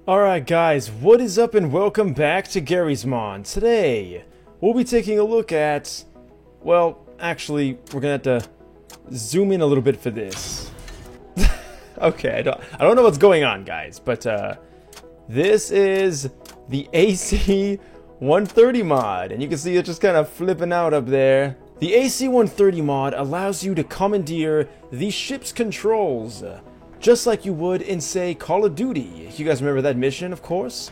Alright guys, what is up and welcome back to Garry's Mod. Today, we'll be taking a look at, well, actually, we're gonna have to zoom in a little bit for this. Okay, I don't know what's going on, guys, but this is the AC-130 mod, and you can see it just kind of flipping out up there. The AC-130 mod allows you to commandeer the ship's controls, just like you would in, say, Call of Duty. You guys remember that mission, of course?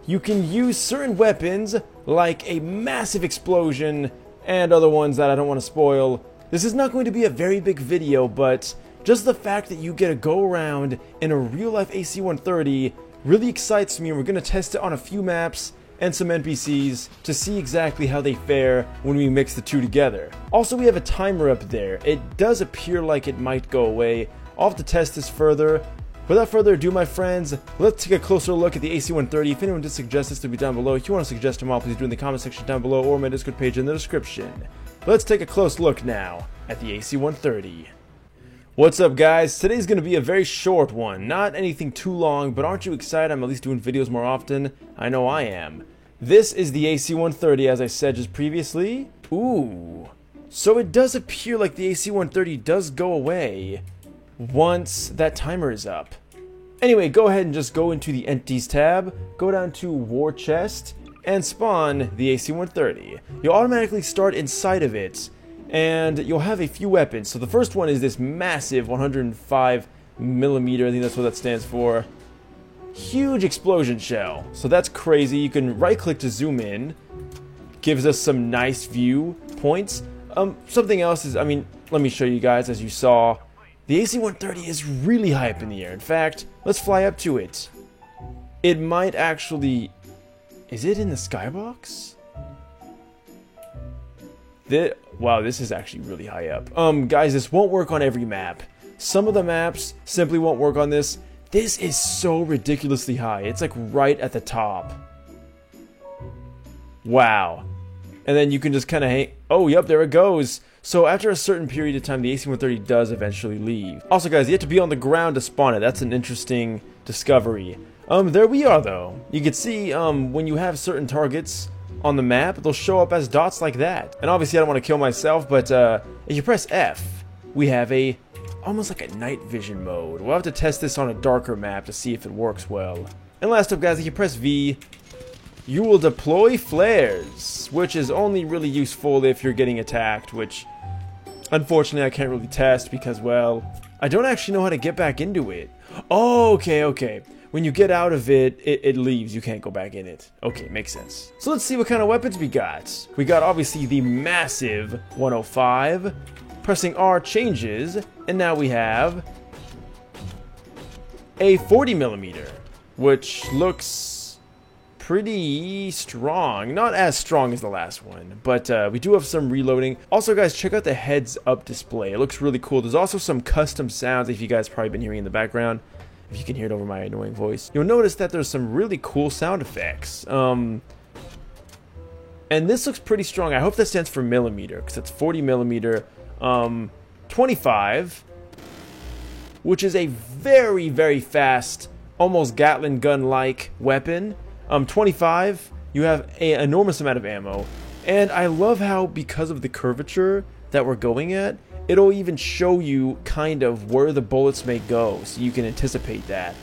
You can use certain weapons, like a massive explosion, and other ones that I don't want to spoil. This is not going to be a very big video, but just the fact that you get to go around in a real-life AC-130 really excites me, and we're going to test it on a few maps and some NPCs to see exactly how they fare when we mix the two together. Also, we have a timer up there. It does appear like it might go away. I'll have to test this further. Without further ado, my friends, let's take a closer look at the AC-130. If anyone did suggest this to be down below, if you want to suggest them all, please do in the comment section down below or my Discord page in the description. Let's take a close look now at the AC-130. What's up, guys? Today's going to be a very short one. Not anything too long, but aren't you excited I'm at least doing videos more often? I know I am. This is the AC-130, as I said just previously. Ooh. So it does appear like the AC-130 does go away once that timer is up. Anyway, go ahead and just go into the Entities tab, go down to War Chest, and spawn the AC-130. You'll automatically start inside of it, and you'll have a few weapons. So the first one is this massive 105mm, I think that's what that stands for. Huge explosion shell. So that's crazy. You can right click to zoom in. Gives us some nice view points. Something else is, let me show you guys. As you saw, the AC-130 is really high up in the air. In fact, let's fly up to it. It might actually... Is it in the skybox? Wow, this is actually really high up. Guys, this won't work on every map. Some of the maps simply won't work on this. This is so ridiculously high. It's like right at the top. Wow. And then you can just kind of hang... Oh, yep, there it goes. So after a certain period of time, the AC-130 does eventually leave. Also, guys, you have to be on the ground to spawn it. That's an interesting discovery. There we are, though. You can see when you have certain targets on the map, they'll show up as dots like that. And obviously, I don't want to kill myself, but if you press F, we have almost like a night vision mode. We'll have to test this on a darker map to see if it works well. And last up, guys, if you press V, you will deploy flares, which is only really useful if you're getting attacked, which unfortunately I can't really test because, well, I don't actually know how to get back into it. Oh, okay. When you get out of it, it leaves. You can't go back in it. Okay, makes sense. So let's see what kind of weapons we got. We got obviously the massive 105. Pressing R changes, and now we have a 40mm, which looks pretty strong. Not as strong as the last one, but we do have some reloading. Also, guys, check out the heads up display. It looks really cool. There's also some custom sounds if you guys probably been hearing in the background. If you can hear it over my annoying voice, you'll notice that there's some really cool sound effects. And this looks pretty strong. I hope that stands for millimeter, because it's 40mm. 25, which is a very, very fast, almost Gatling gun-like weapon. 25, you have an enormous amount of ammo. And I love how, because of the curvature that we're going at, it'll even show you kind of where the bullets may go, so you can anticipate that.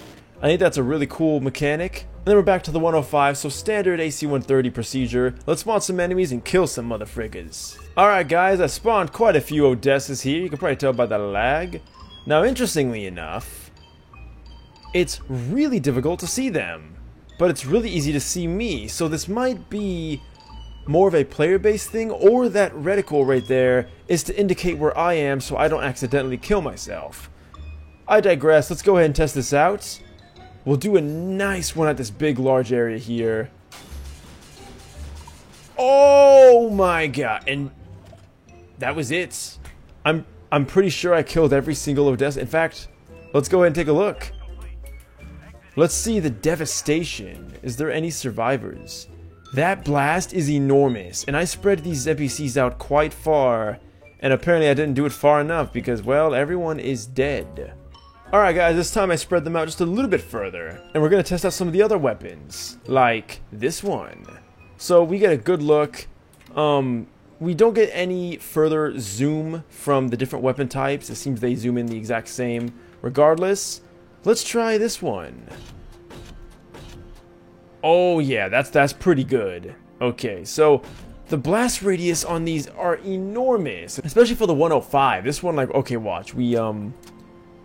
I think that's a really cool mechanic. And then we're back to the 105, so standard AC-130 procedure. Let's spawn some enemies and kill some motherfrickers. Alright guys, I spawned quite a few Odessas here. You can probably tell by the lag. Now, interestingly enough, it's really difficult to see them. But it's really easy to see me, so this might be more of a player-based thing, or that reticle right there is to indicate where I am so I don't accidentally kill myself. I digress. Let's go ahead and test this out. We'll do a nice one at this big, large area here. Oh my god. And that was it. I'm pretty sure I killed every single Odessa. In fact, let's go ahead and take a look. Let's see the devastation. Is there any survivors? That blast is enormous, and I spread these NPCs out quite far, and apparently I didn't do it far enough because, well, everyone is dead. Alright guys, this time I spread them out just a little bit further, and we're going to test out some of the other weapons, like this one. So we get a good look. We don't get any further zoom from the different weapon types. It seems they zoom in the exact same. Regardless, let's try this one. Oh yeah, that's pretty good. Okay, so the blast radius on these are enormous, especially for the 105. This one, like, okay, watch. We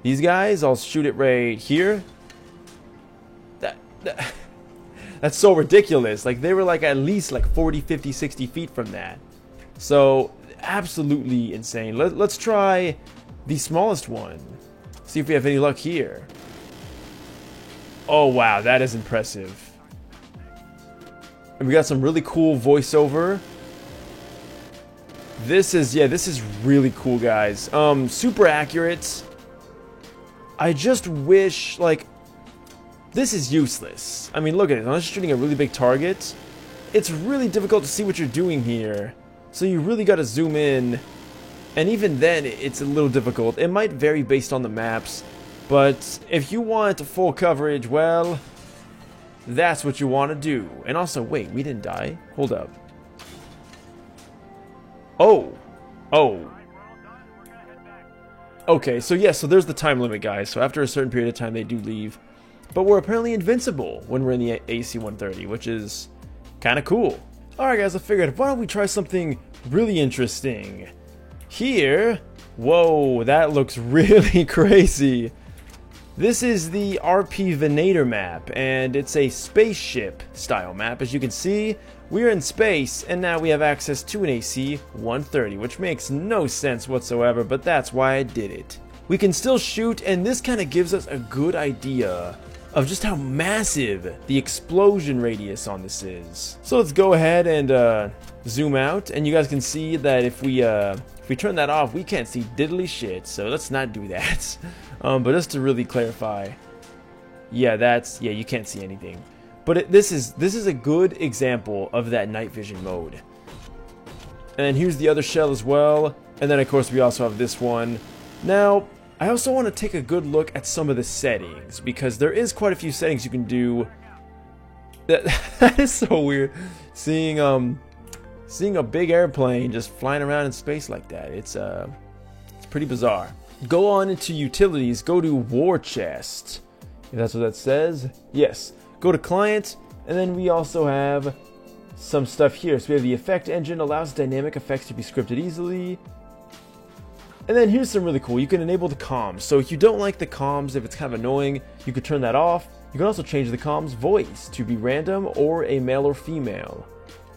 these guys, I'll shoot it right here. That's so ridiculous. Like, they were like at least like 40, 50, 60 feet from that. So absolutely insane. Let's try the smallest one. See if we have any luck here. Oh wow, that is impressive. And we got some really cool voiceover. This is really cool, guys. Super accurate. I just wish, like, this is useless. I mean, look at it. Unless you're shooting a really big target, it's really difficult to see what you're doing here. So you really got to zoom in. And even then, it's a little difficult. It might vary based on the maps. But if you want full coverage, well, that's what you want to do. And also, wait, we didn't die? Hold up. Oh. Okay, so yeah, so there's the time limit, guys. So after a certain period of time, they do leave. But we're apparently invincible when we're in the AC-130, which is kind of cool. Alright, guys, I figured, why don't we try something really interesting? Here, whoa, that looks really crazy. This is the RP Venator map, and it's a spaceship style map. As you can see, we're in space, and now we have access to an AC-130, which makes no sense whatsoever, but that's why I did it. We can still shoot, and this kind of gives us a good idea of just how massive the explosion radius on this is. So let's go ahead and zoom out, and you guys can see that if we turn that off, we can't see diddly shit, so let's not do that. But just to really clarify, yeah, you can't see anything. But this is a good example of that night vision mode. And here's the other shell as well, and then of course we also have this one. Now, I also want to take a good look at some of the settings, because there is quite a few settings you can do. That is so weird, seeing a big airplane just flying around in space like that. It's pretty bizarre. Go on into utilities, go to War Chest, if that's what that says. Yes, go to Client, and then we also have some stuff here. So we have the effect engine, allows dynamic effects to be scripted easily. And then here's some really cool, you can enable the comms. So if you don't like the comms, if it's kind of annoying, you could turn that off. You can also change the comms voice to be random or a male or female.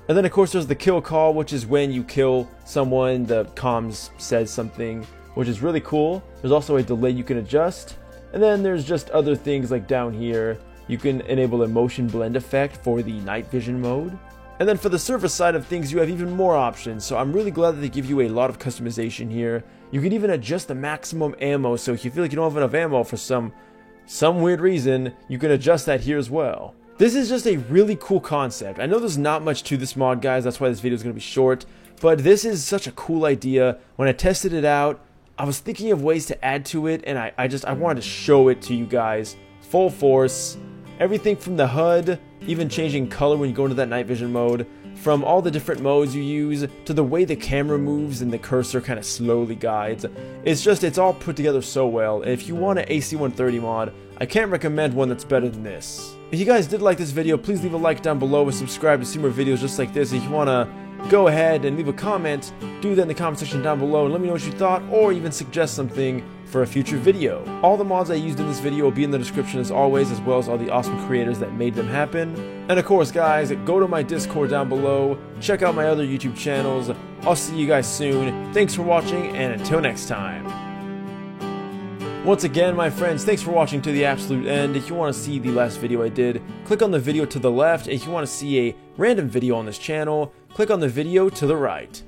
And then of course there's the kill call, which is when you kill someone, the comms says something, which is really cool. There's also a delay you can adjust. And then there's just other things like down here. You can enable a motion blend effect for the night vision mode. And then for the service side of things, you have even more options. So I'm really glad that they give you a lot of customization here. You can even adjust the maximum ammo. So if you feel like you don't have enough ammo for some weird reason, you can adjust that here as well. This is just a really cool concept. I know there's not much to this mod, guys. That's why this video is going to be short. But this is such a cool idea. When I tested it out, I was thinking of ways to add to it, and I wanted to show it to you guys. Full force. Everything from the HUD, even changing color when you go into that night vision mode, from all the different modes you use, to the way the camera moves and the cursor kind of slowly guides. It's all put together so well. And if you want an AC-130 mod, I can't recommend one that's better than this. If you guys did like this video, please leave a like down below and subscribe to see more videos just like this. If you want to go ahead and leave a comment, do that in the comment section down below and let me know what you thought, or even suggest something for a future video. All the mods I used in this video will be in the description as always, as well as all the awesome creators that made them happen. And of course, guys, go to my Discord down below, check out my other YouTube channels. I'll see you guys soon. Thanks for watching, and until next time. Once again, my friends, thanks for watching to the absolute end. If you want to see the last video I did, click on the video to the left. If you want to see a random video on this channel, click on the video to the right.